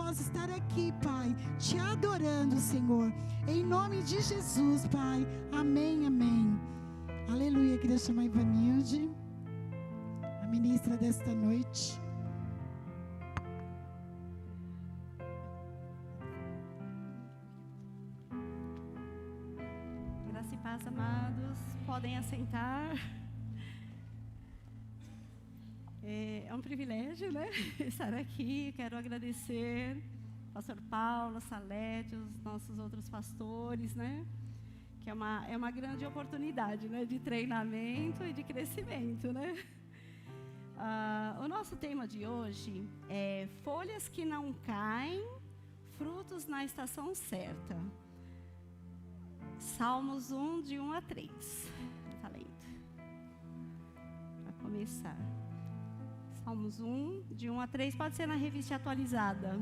possa estar aqui, Pai, te adorando, Senhor. Em nome de Jesus, Pai. Amém, amém. Aleluia. Queria chamar a Ivanilde, a ministra desta noite. Graça e paz, amados. Podem assentar. É um privilégio, né? Estar aqui. Quero agradecer ao pastor Paulo, Salete, os nossos outros pastores, né? Que é uma grande oportunidade, né? De treinamento e de crescimento, né? O nosso tema de hoje é folhas que não caem, frutos na estação certa. Salmos 1, de 1 a 3. Está lendo. Para começar. Salmos 1, de 1 a 3, pode ser na revista atualizada.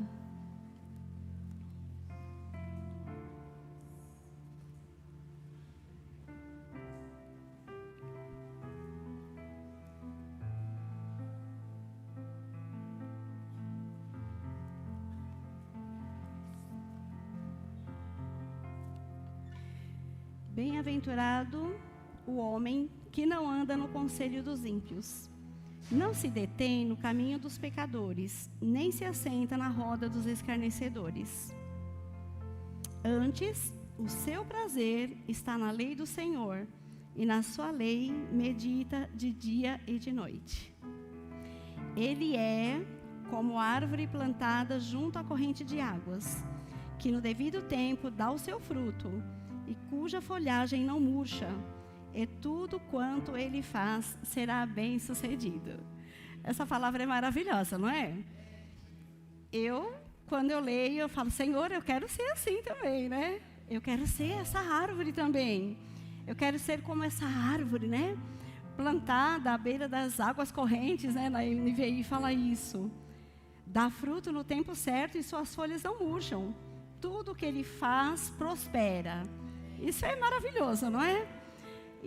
Bem-aventurado o homem que não anda no conselho dos ímpios, não se detém no caminho dos pecadores, nem se assenta na roda dos escarnecedores. Antes, o seu prazer está na lei do Senhor, e na sua lei medita de dia e de noite. Ele é como árvore plantada junto à corrente de águas, que no devido tempo dá o seu fruto, e cuja folhagem não murcha, e tudo quanto ele faz será bem sucedido. Essa palavra é maravilhosa, não é? Quando eu leio, eu falo, Senhor, eu quero ser assim também, né? Eu quero ser essa árvore também. Eu quero ser como essa árvore, né? Plantada à beira das águas correntes, né? Na NVI fala isso. Dá fruto no tempo certo e suas folhas não murcham. Tudo que ele faz prospera. Isso é maravilhoso, não é?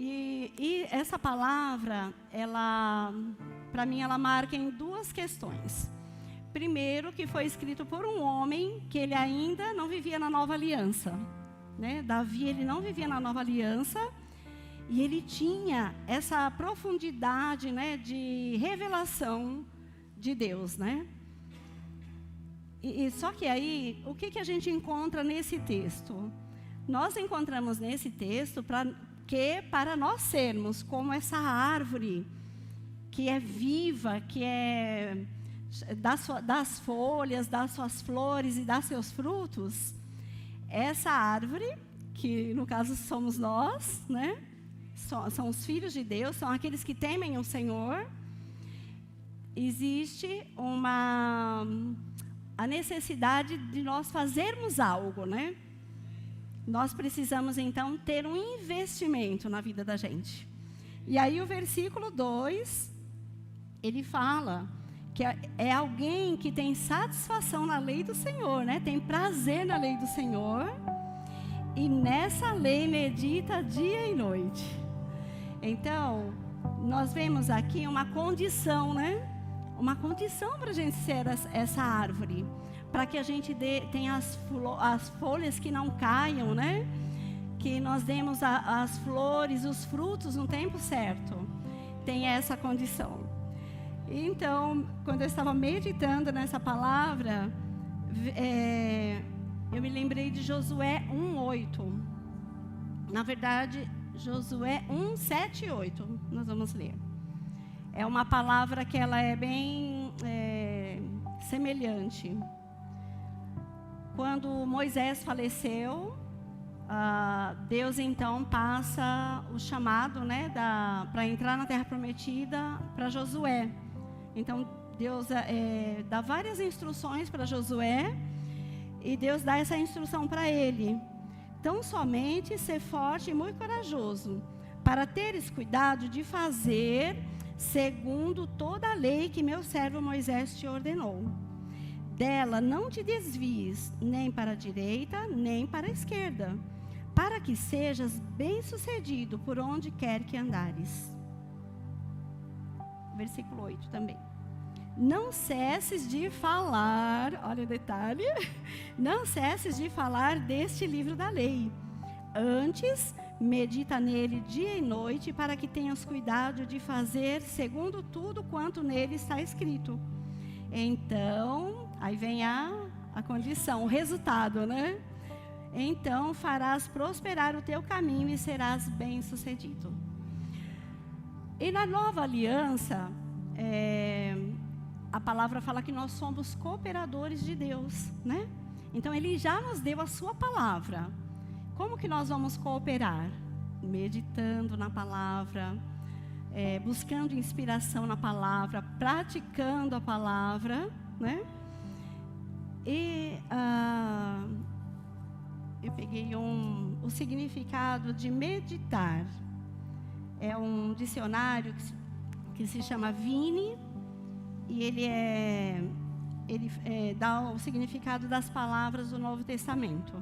E essa palavra, para mim, ela marca em duas questões. Primeiro, que foi escrito por um homem que ele ainda não vivia na nova aliança, né? Davi, ele não vivia na nova aliança, e ele tinha essa profundidade, né, de revelação de Deus, né? Só que aí, o que a gente encontra nesse texto? Nós encontramos nesse texto para nós sermos como essa árvore que é viva, que é das folhas, das suas flores e das seus frutos. Essa árvore, que no caso somos nós, né? São os filhos de Deus, são aqueles que temem o Senhor. Existe a necessidade de nós fazermos algo, né? Nós precisamos, então, ter um investimento na vida da gente. E aí o versículo 2, ele fala que é alguém que tem satisfação na lei do Senhor, né? Tem prazer na lei do Senhor. E nessa lei medita dia e noite. Então, nós vemos aqui uma condição, né? Uma condição para a gente ser essa árvore. Para que a gente tenha as folhas que não caiam, né? Que nós demos as flores, os frutos no tempo certo. Tem essa condição. Então, quando eu estava meditando nessa palavra, eu me lembrei de Josué 1:8. Na verdade, Josué 1:7 e 8. Nós vamos ler. É uma palavra que ela é bem semelhante. Quando Moisés faleceu, Deus então passa o chamado, né, para entrar na Terra Prometida para Josué. Então Deus dá várias instruções para Josué e Deus dá essa instrução para ele. Tão somente ser forte e muito corajoso, para teres cuidado de fazer segundo toda a lei que meu servo Moisés te ordenou. Dela não te desvies, nem para a direita, nem para a esquerda, para que sejas bem-sucedido por onde quer que andares. Versículo 8 também. não cesses de falar, olha o detalhe, não cesses de falar deste livro da lei. Antes, medita nele dia e noite, para que tenhas cuidado de fazer segundo tudo quanto nele está escrito. Então, aí vem a condição, o resultado, né? Então farás prosperar o teu caminho e serás bem-sucedido. E na nova aliança, a palavra fala que nós somos cooperadores de Deus, né? Então Ele já nos deu a sua palavra. Como que nós vamos cooperar? Meditando na palavra, buscando inspiração na palavra, praticando a palavra, né? E eu peguei o significado de meditar. É um dicionário que se chama Vini, e ele dá o significado das palavras do Novo Testamento.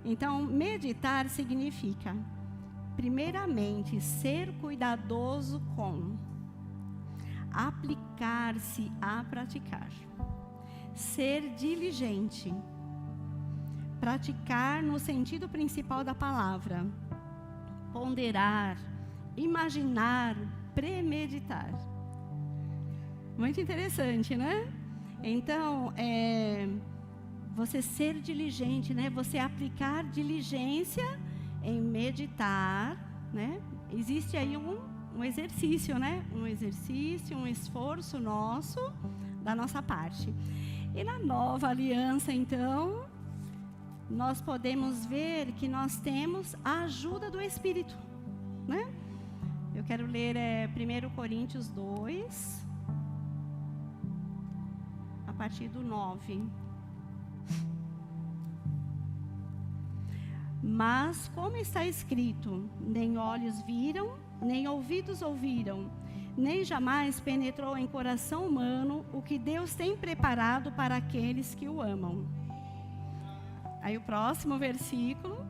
Então, meditar significa, primeiramente, ser cuidadoso com, aplicar-se a praticar, ser diligente, praticar no sentido principal da palavra, ponderar, imaginar, premeditar. Muito interessante, né? Então, você ser diligente, né? Você aplicar diligência em meditar, né? Existe aí um exercício, né? Um exercício, um esforço nosso, da nossa parte. E na nova aliança, então, nós podemos ver que nós temos a ajuda do Espírito, né? Eu quero ler 1 Coríntios 2, a partir do 9. Mas, como está escrito, nem olhos viram, nem ouvidos ouviram, nem jamais penetrou em coração humano o que Deus tem preparado para aqueles que o amam. Aí o próximo versículo.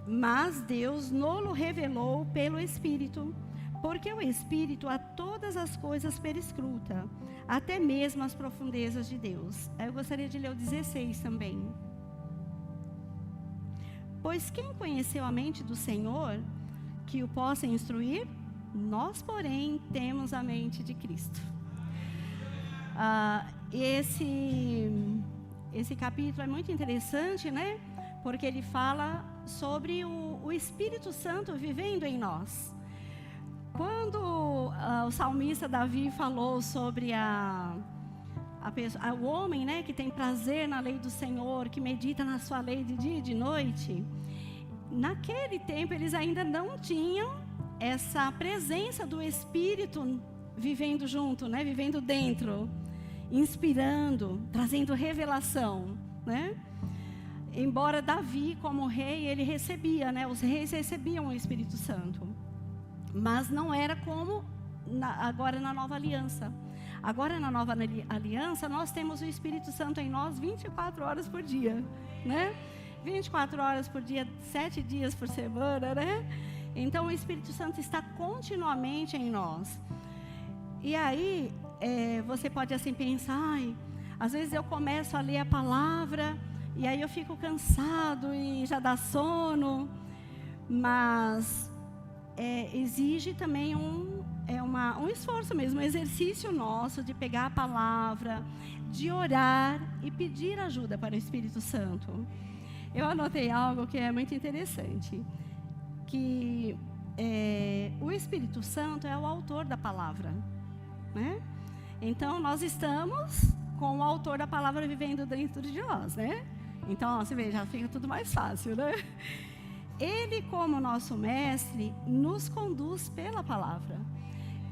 Mas Deus nolo revelou pelo Espírito, porque o Espírito a todas as coisas perscruta, até mesmo as profundezas de Deus. Eu gostaria de ler o 16 também. Pois quem conheceu a mente do Senhor, que o possa instruir? Nós, porém, temos a mente de Cristo. Esse capítulo é muito interessante, né? Porque ele fala sobre o Espírito Santo vivendo em nós. Quando o salmista Davi falou sobre o homem, né, que tem prazer na lei do Senhor, que medita na sua lei de dia e de noite, naquele tempo eles ainda não tinham essa presença do Espírito vivendo junto, né, vivendo dentro, inspirando, trazendo revelação, né? Embora Davi, como rei, ele recebia, né, os reis recebiam o Espírito Santo, mas não era como agora na nova aliança. Agora, na nova aliança, nós temos o Espírito Santo em nós 24 horas por dia, né? 24 horas por dia, 7 dias por semana, né? Então, o Espírito Santo está continuamente em nós. E aí, você pode assim pensar, às vezes eu começo a ler a palavra, e aí eu fico cansado e já dá sono, mas exige também um esforço mesmo, um exercício nosso de pegar a palavra, de orar e pedir ajuda para o Espírito Santo. Eu anotei algo que é muito interessante, que o Espírito Santo é o autor da palavra, né? Então, nós estamos com o autor da palavra vivendo dentro de nós, né? Então, você vê, já fica tudo mais fácil, né? Ele, como nosso mestre, nos conduz pela palavra.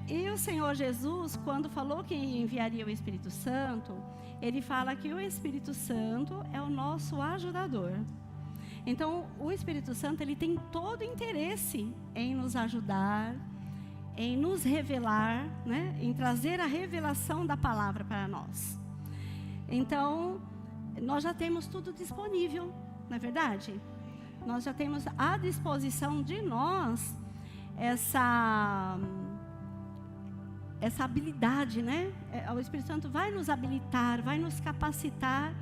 E o Senhor Jesus, quando falou que enviaria o Espírito Santo, ele fala que o Espírito Santo é o nosso ajudador. Então, o Espírito Santo, ele tem todo interesse em nos ajudar, em nos revelar, né? Em trazer a revelação da palavra para nós. Então, nós já temos tudo disponível, não é verdade? Nós já temos à disposição de nós essa habilidade, né? O Espírito Santo vai nos habilitar, vai nos capacitar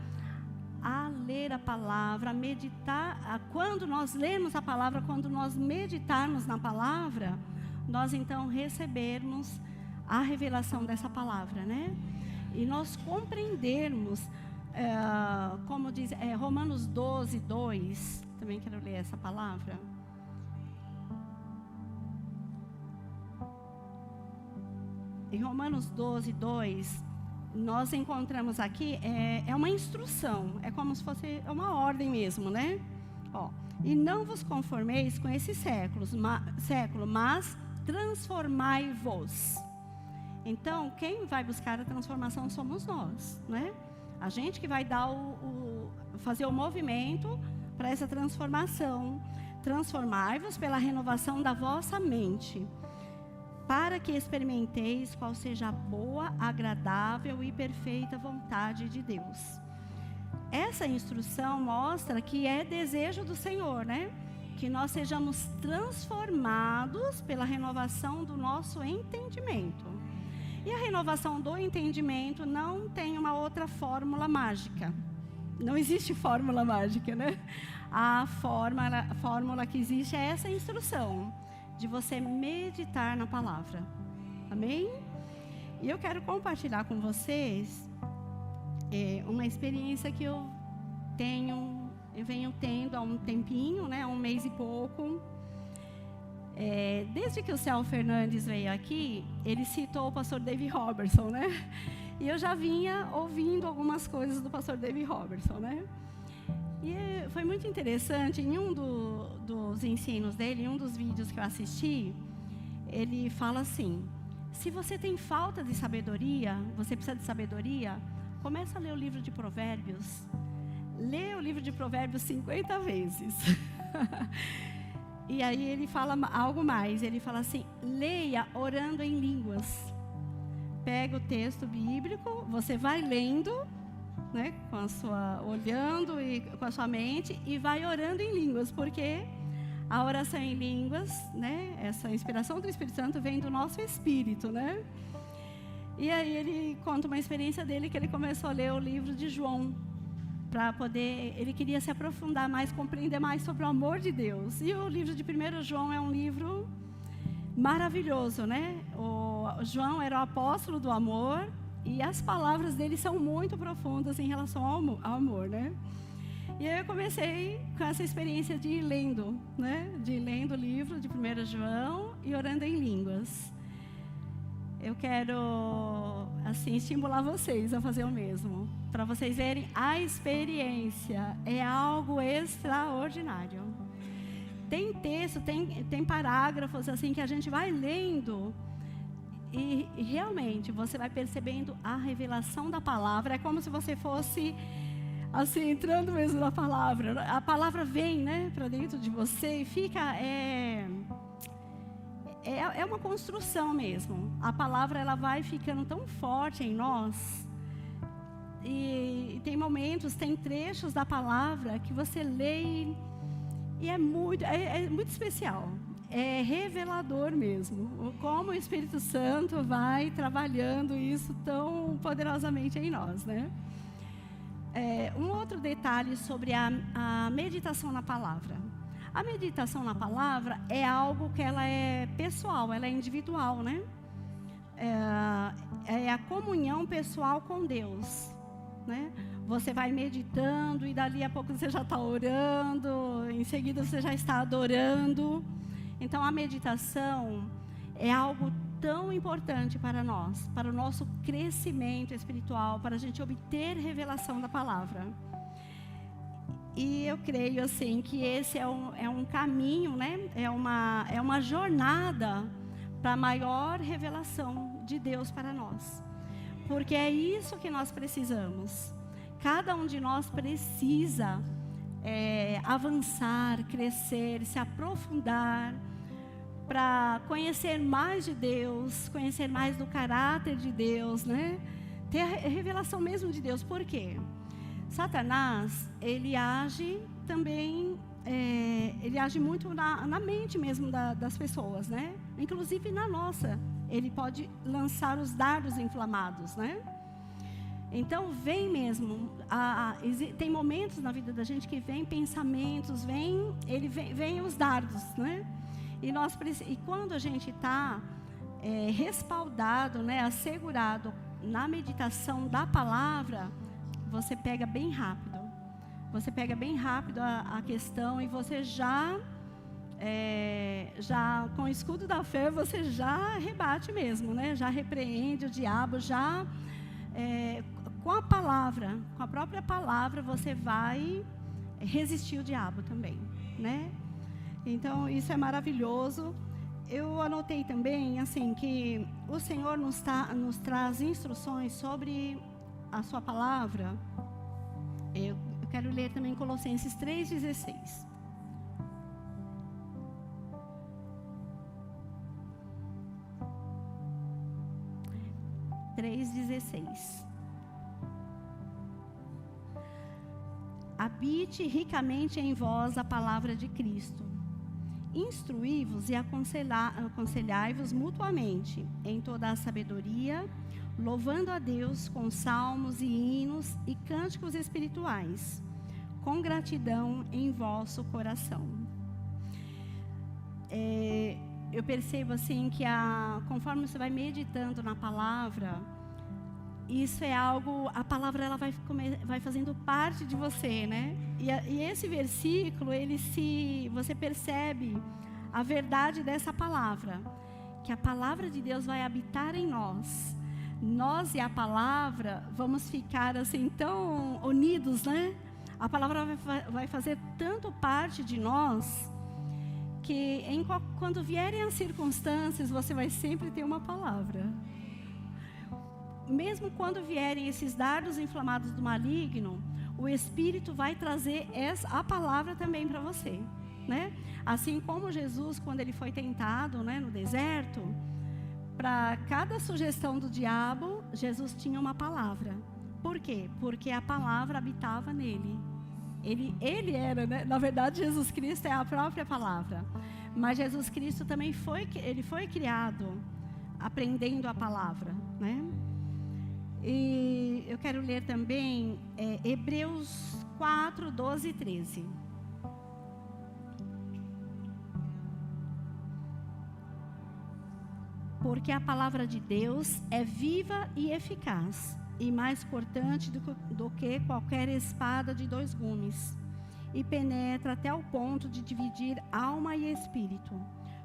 a ler a palavra, a meditar. Quando nós lemos a palavra, quando nós meditarmos na palavra, nós então recebermos a revelação dessa palavra, né? E nós compreendermos, como diz Romanos 12, 2, também quero ler essa palavra. Em Romanos 12, 2, nós encontramos aqui, é uma instrução, é como se fosse uma ordem mesmo, né? Ó, e não vos conformeis com esse século, mas transformai-vos. Então, quem vai buscar a transformação somos nós, né? A gente que vai dar fazer o movimento para essa transformação. Transformai-vos pela renovação da vossa mente, para que experimenteis qual seja a boa, agradável e perfeita vontade de Deus. Essa instrução mostra que é desejo do Senhor, né? Que nós sejamos transformados pela renovação do nosso entendimento. E a renovação do entendimento não tem uma outra fórmula mágica. Não existe fórmula mágica, né? A fórmula que existe é essa instrução de você meditar na palavra. Amém? E eu quero compartilhar com vocês uma experiência que eu venho tendo há um tempinho, né? Há um mês e pouco. Desde que o Céu Fernandes veio aqui, ele citou o pastor David Robertson, né? E eu já vinha ouvindo algumas coisas do pastor David Robertson, né? E foi muito interessante, em um dos ensinos dele, em um dos vídeos que eu assisti, ele fala assim: se você tem falta de sabedoria, você precisa de sabedoria, começa a ler o livro de Provérbios. Lê o livro de Provérbios 50 vezes. E aí ele fala algo mais, ele fala assim: leia orando em línguas. Pega o texto bíblico, você vai lendo, né, olhando e com a sua mente, e vai orando em línguas, porque a oração em línguas, né, essa inspiração do Espírito Santo vem do nosso espírito, né? E aí ele conta uma experiência dele, que ele começou a ler o livro de João, para poder, ele queria se aprofundar mais, compreender mais sobre o amor de Deus. E o livro de 1 João é um livro maravilhoso, né? O João era o apóstolo do amor, e as palavras dele são muito profundas em relação ao amor, né? E aí eu comecei com essa experiência de ir lendo, né? De ir lendo o livro de 1 João e orando em línguas. Eu quero, assim, estimular vocês a fazer o mesmo, para vocês verem a experiência. É algo extraordinário. Tem texto, tem parágrafos assim que a gente vai lendo e realmente você vai percebendo a revelação da palavra. É como se você fosse assim entrando mesmo na palavra. A palavra vem, né, para dentro de você e fica é uma construção mesmo. A palavra ela vai ficando tão forte em nós. E tem momentos, tem trechos da palavra que você lê e é muito especial. É revelador mesmo. Como o Espírito Santo vai trabalhando isso tão poderosamente em nós, né? Um outro detalhe sobre a meditação na palavra. A meditação na palavra é algo que ela é pessoal, ela é individual, né? É a comunhão pessoal com Deus, né? Você vai meditando e dali a pouco você já está orando, em seguida você já está adorando. Então a meditação é algo tão importante para nós, para o nosso crescimento espiritual, para a gente obter revelação da palavra. E eu creio assim que esse é um caminho, né? É uma jornada para a maior revelação de Deus para nós. Porque é isso que nós precisamos. Cada um de nós precisa avançar, crescer, se aprofundar, para conhecer mais de Deus, conhecer mais do caráter de Deus, né? Ter a revelação mesmo de Deus. Por quê? Satanás, ele age também, ele age muito na mente mesmo das pessoas, né? Inclusive na nossa. ele pode lançar os dardos inflamados, né? Então, vem mesmo, tem momentos na vida da gente que vem pensamentos, vem os dardos, né? E quando a gente está respaldado, né, assegurado na meditação da palavra, você pega bem rápido. Você pega bem rápido a questão e você já com o escudo da fé, você já rebate mesmo, né? Já repreende o diabo, com a palavra, com a própria palavra, você vai resistir o diabo também, né? Então, isso é maravilhoso. Eu anotei também, assim, que o Senhor nos traz instruções sobre a sua palavra. Eu quero ler também Colossenses 3,16. Habite ricamente em vós a palavra de Cristo. Instruí-vos e aconselhai-vos mutuamente em toda a sabedoria, louvando a Deus com salmos e hinos e cânticos espirituais, com gratidão em vosso coração. Eu percebo assim que conforme você vai meditando na palavra, isso é algo, a palavra ela vai fazendo parte de você, né? E esse versículo, você percebe a verdade dessa palavra, que a palavra de Deus vai habitar em nós. Nós e a palavra vamos ficar assim tão unidos, né? A palavra vai fazer tanto parte de nós, que quando vierem as circunstâncias, você vai sempre ter uma palavra. Mesmo quando vierem esses dardos inflamados do maligno, o Espírito vai trazer a palavra também para você, né? Assim como Jesus, quando ele foi tentado, né, no deserto, para cada sugestão do diabo, Jesus tinha uma palavra. Por quê? Porque a palavra habitava nele. Ele era, né? Na verdade, Jesus Cristo é a própria palavra. Mas Jesus Cristo também ele foi criado aprendendo a palavra, né? E eu quero ler também Hebreus 4, 12 e 13. Porque a palavra de Deus é viva e eficaz, e mais cortante do que qualquer espada de 2 gumes, e penetra até o ponto de dividir alma e espírito,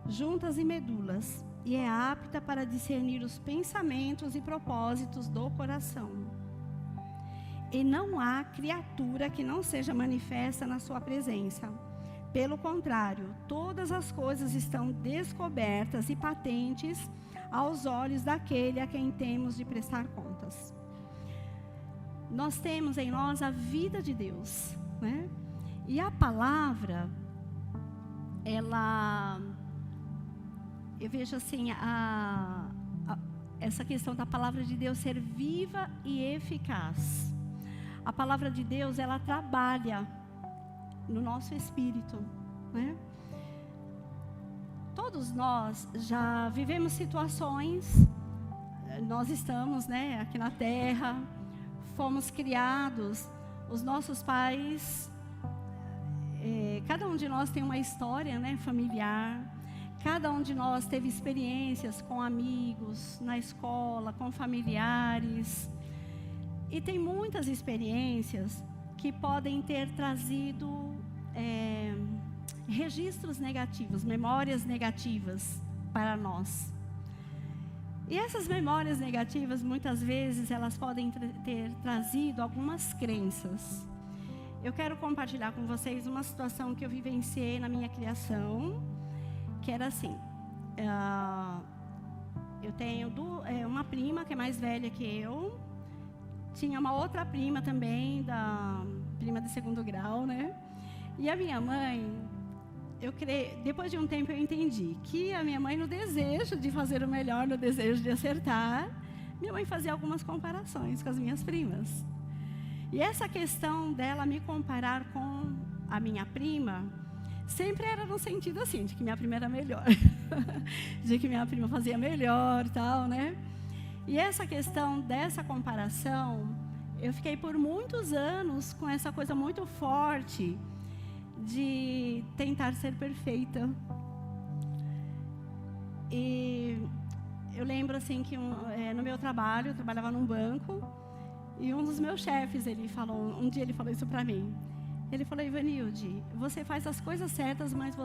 juntas e medulas, e é apta para discernir os pensamentos e propósitos do coração. E não há criatura que não seja manifesta na sua presença. Pelo contrário, todas as coisas estão descobertas e patentes aos olhos daquele a quem temos de prestar contas. Nós temos em nós a vida de Deus, né? E a palavra, eu vejo assim, essa questão da palavra de Deus ser viva e eficaz. A palavra de Deus, ela trabalha no nosso espírito, né? Todos nós já vivemos situações, nós estamos, né, aqui na terra, fomos criados, os nossos pais, cada um de nós tem uma história, né, familiar. Cada um de nós teve experiências com amigos, na escola, com familiares. E tem muitas experiências que podem ter trazido registros negativos, memórias negativas para nós. E essas memórias negativas, muitas vezes, elas podem ter trazido algumas crenças. Eu quero compartilhar com vocês uma situação que eu vivenciei na minha criação, que era assim, eu tenho uma prima que é mais velha que eu, tinha uma outra prima também, prima de 2º grau, né? E a minha mãe, depois de um tempo eu entendi que a minha mãe, no desejo de fazer o melhor, no desejo de acertar, minha mãe fazia algumas comparações com as minhas primas. E essa questão dela me comparar com a minha prima sempre era no sentido assim, de que minha prima era melhor, de que minha prima fazia melhor e tal, né? E essa questão dessa comparação, eu fiquei por muitos anos com essa coisa muito forte de tentar ser perfeita. E eu lembro assim que no meu trabalho, eu trabalhava num banco, e um dos meus chefes, um dia ele falou isso para mim. Ele falou: Ivanilde, você faz as coisas certas, mas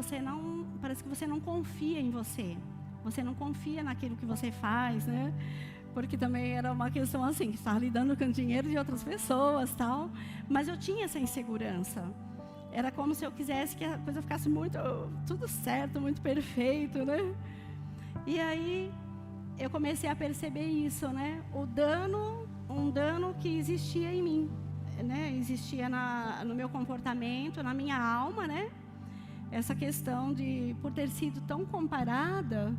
parece que você não confia em você. Você não confia naquilo que você faz, né? Porque também era uma questão assim, que estava lidando com dinheiro de outras pessoas, tal. Mas eu tinha essa insegurança. Era como se eu quisesse que a coisa ficasse tudo certo, muito perfeito, né? E aí eu comecei a perceber isso, né? Um dano que existia em mim, né? Existia no meu comportamento, na minha alma, né? Essa questão de, por ter sido tão comparada,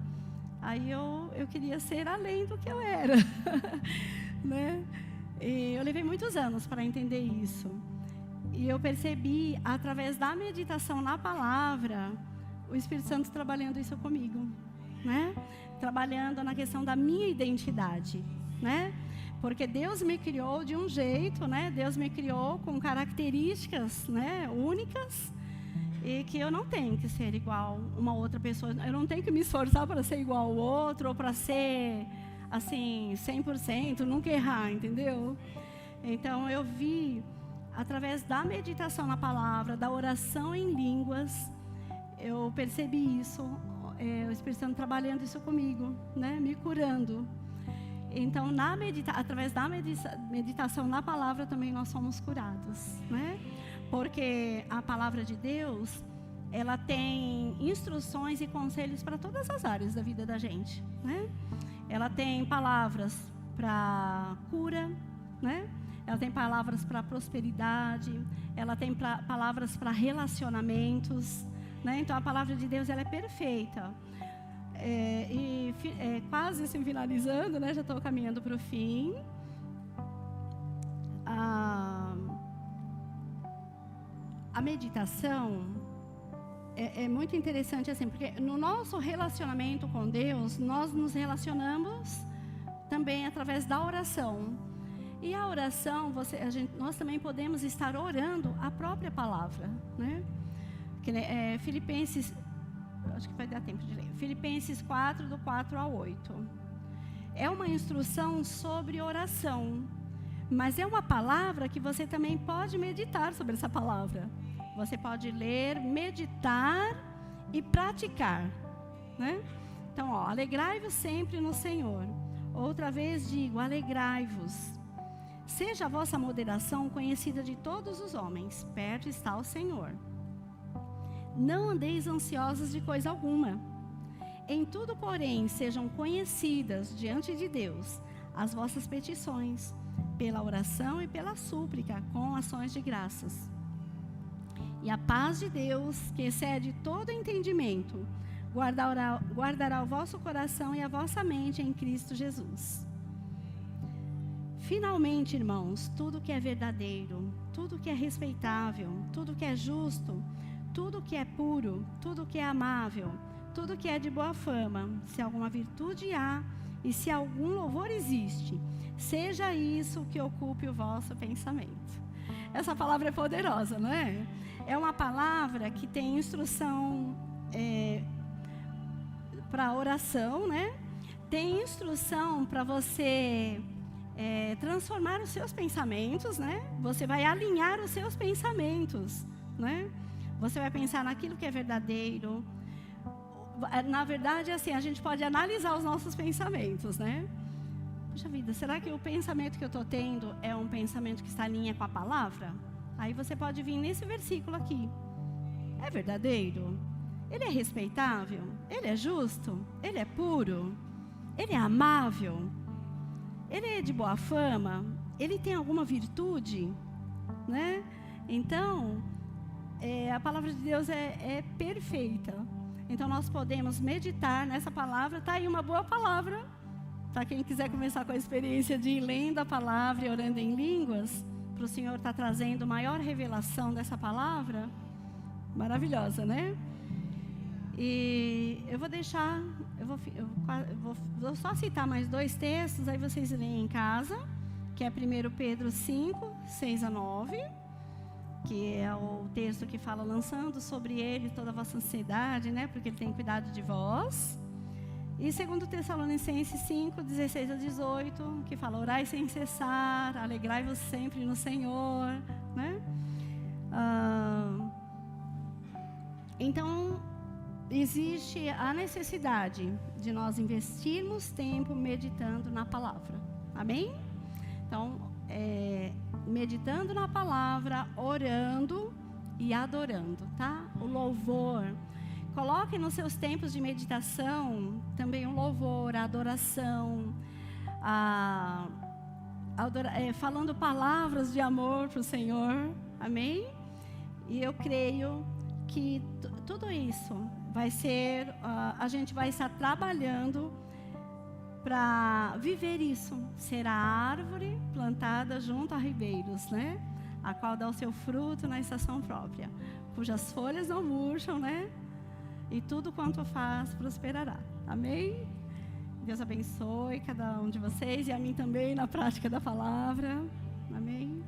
aí eu queria ser além do que eu era, né? E eu levei muitos anos para entender isso. E eu percebi, através da meditação na palavra, o Espírito Santo trabalhando isso comigo, né? Trabalhando na questão da minha identidade, né? Porque Deus me criou de um jeito, né? Deus me criou com características, né, únicas, e que eu não tenho que ser igual uma outra pessoa. Eu não tenho que me esforçar para ser igual ao outro, ou para ser, assim, 100%, nunca errar, entendeu? Então, eu vi, através da meditação na palavra, da oração em línguas, eu percebi isso, o Espírito Santo trabalhando isso comigo, né? Me curando. Então, através da meditação na palavra também nós somos curados, né? Porque a palavra de Deus, ela tem instruções e conselhos para todas as áreas da vida da gente, né? Ela tem palavras para cura, né? Ela tem palavras para prosperidade, ela tem palavras para relacionamentos, né? Então, a palavra de Deus, ela é perfeita. Quase assim, finalizando, né? Já estou caminhando para o fim. A meditação é muito interessante, assim, porque no nosso relacionamento com Deus, nós nos relacionamos também através da oração. E a oração, nós também podemos estar orando a própria palavra, né? Filipenses, acho que vai dar tempo de ler. Filipenses 4, do 4 ao 8. É uma instrução sobre oração, mas é uma palavra que você também pode meditar sobre essa palavra. Você pode ler, meditar e praticar, né? Então, alegrai-vos sempre no Senhor. Outra vez digo, alegrai-vos. Seja a vossa moderação conhecida de todos os homens, perto está o Senhor. Não andeis ansiosos de coisa alguma. Em tudo, porém, sejam conhecidas diante de Deus as vossas petições, pela oração e pela súplica, com ações de graças. E a paz de Deus, que excede todo entendimento, guardará o vosso coração e a vossa mente em Cristo Jesus. Finalmente, irmãos, tudo que é verdadeiro, tudo que é respeitável, tudo que é justo, tudo que é puro, tudo que é amável, tudo que é de boa fama, se alguma virtude há e se algum louvor existe, seja isso que ocupe o vosso pensamento. Essa palavra é poderosa, não é? É uma palavra que tem instrução para oração, né? Tem instrução para você transformar os seus pensamentos, né? Você vai alinhar os seus pensamentos, né? Você vai pensar naquilo que é verdadeiro. Na verdade, assim, a gente pode analisar os nossos pensamentos, né? Puxa vida, será que o pensamento que eu estou tendo é um pensamento que está em linha com a palavra? Aí você pode vir nesse versículo aqui. É verdadeiro? Ele é respeitável? Ele é justo? Ele é puro? Ele é amável? Ele é de boa fama? Ele tem alguma virtude? Né? Então, a palavra de Deus é perfeita. Então, nós podemos meditar nessa palavra. Está aí uma boa palavra. Para quem quiser começar com a experiência de ir lendo a palavra e orando em línguas, para o Senhor estar trazendo maior revelação dessa palavra, Maravilhosa, né? E eu vou deixar, vou só citar mais 2 textos, aí vocês leem em casa, que é 1 Pedro 5, 6 a 9, que é o texto que fala, lançando sobre ele toda a vossa ansiedade, né? Porque ele tem cuidado de vós. E 2 Tessalonicenses 5, 16 a 18, que fala, orai sem cessar, alegrai-vos sempre no Senhor, né? Então, existe a necessidade de nós investirmos tempo meditando na palavra. Amém? Então, meditando na palavra, orando e adorando, tá? O louvor. Coloque nos seus tempos de meditação também o louvor, a adoração, falando palavras de amor para o Senhor. Amém? E eu creio que tudo isso vai ser, a gente vai estar trabalhando para viver isso, ser a árvore plantada junto a ribeiros, né? A qual dá o seu fruto na estação própria, cujas folhas não murcham, né? E tudo quanto faz prosperará. Amém? Deus abençoe cada um de vocês e a mim também na prática da palavra. Amém?